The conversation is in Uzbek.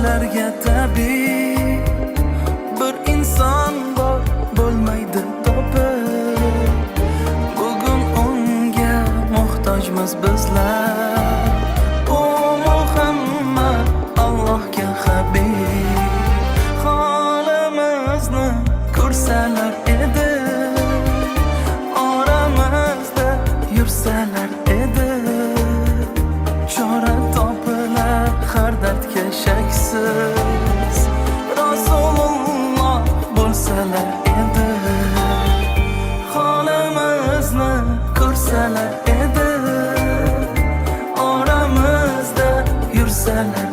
Odamlarga tabiiy bir inson bor, bo'lmaydi topib. Bugun unga muhtojmiz bizlar. O Muhammad Allohga habib, holimizni ko'rsalar edi, oramizda yursalar edi. Chora topilar har dardga shaksiz, Rasululloh bo'lsalar edi, holimizni ko'rsalar edi, oramizda yursalar